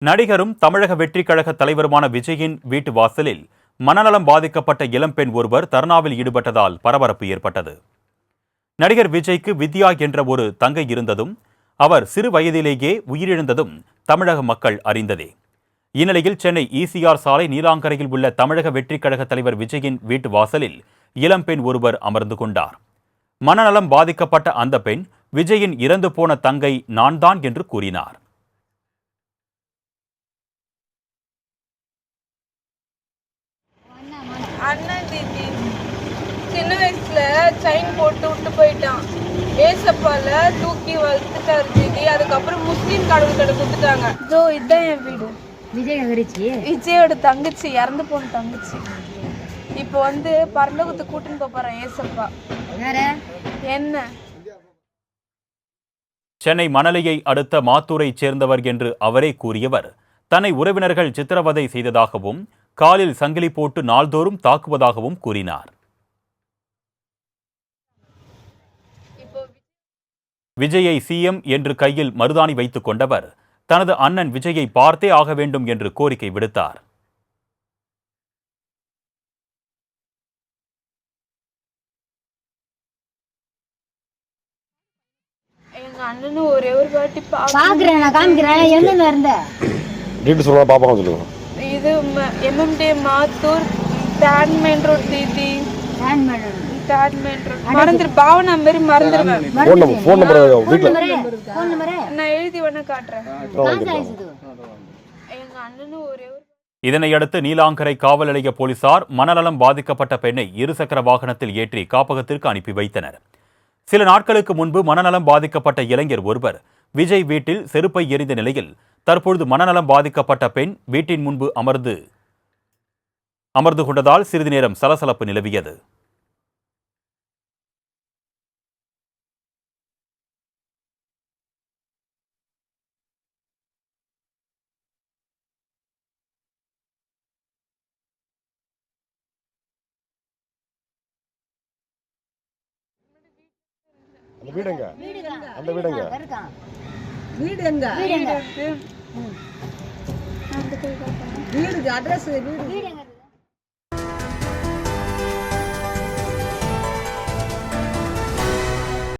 நடிகரும் தமிழக வெற்றிக் கழக தலைவருமான விஜயின் வீட்டு வாசலில் மனநலம் பாதிக்கப்பட்ட இளம்பெண் ஒருவர் தர்ணாவில் ஈடுபட்டதால் பரபரப்பு ஏற்பட்டது. நடிகர் விஜய்க்கு வித்யா என்ற ஒரு தங்கை இருந்ததும் அவர் சிறு வயதிலேயே உயிரிழந்ததும் தமிழக மக்கள் அறிந்ததே. இந்நிலையில் சென்னை ECR சாலை நீலாங்கரையில் உள்ள தமிழக வெற்றிக் கழக தலைவர் விஜயின் வீட்டு வாசலில் இளம்பெண் ஒருவர் அமர்ந்து கொண்டார். மனநலம் பாதிக்கப்பட்ட அந்த பெண் விஜயின் இறந்து போன தங்கை நான் தான் என்று கூறினார். அண்ணன் தீதி சின்ன வயசுல செயின் போட்டு விட்டு போயிட்டான். ஏசப்பால தூக்கி வளர்த்துட்டாரு தீதி. அதுக்கப்புறம் முஸ்லீம் கடவுள் கடை கொடுத்துட்டாங்க. இதுதான் என் வீடு. விஜயோட தங்கச்சி, இறந்து போன தங்கச்சி. இப்போ பரலோகத்தை கூட்டின்னு போறேன் ஏசப்பா. என்ன சென்னை மணலியை அடுத்த மாத்தூரை சேர்ந்தவர் என்று அவரே கூறியவர் தன்னை உறவினர்கள் சித்திரவதை செய்ததாகவும் காலில் சங்கிலி போட்டு நாள்தோறும் தாக்குவதாகவும் கூறினார். விஜயை CM என்று கையில் மருதாணி வைத்துக் கொண்டவர் தனது அண்ணன் விஜயை பார்த்தே ஆக வேண்டும் என்று கோரிக்கை விடுத்தார். எங்க அண்ணனும் ஒரே ஒரு வாட்டி இது MMD மாத்தூர் மெயின் ரோட் தீதி. மறந்துரு பாவனா மாதிரி மறந்துருவேன். நான் எழுதி வேணா காட்டுறேன். எங்க அண்ணனும் ஒரே ஒரு. இதனையடுத்து நீலாங்கரை காவல் நிலைய போலீசார் மனநலம் பாதிக்கப்பட்ட பெண்ணை இருசக்கர வாகனத்தில் ஏற்றி காப்பகத்திற்கு அனுப்பி வைத்தனர். சில நாட்களுக்கு முன்பு மனநலம் பாதிக்கப்பட்ட இளைஞர் ஒருவர் விஜய் வீட்டில் செருப்பை எறிந்த நிலையில் தற்பொழுது மனநலம் பாதிக்கப்பட்ட பெண் வீட்டின் முன்பு அமர்ந்து கொண்டதால் சிறிது நேரம் சலசலப்பு நிலவியது. வீடு அட்ரஸ்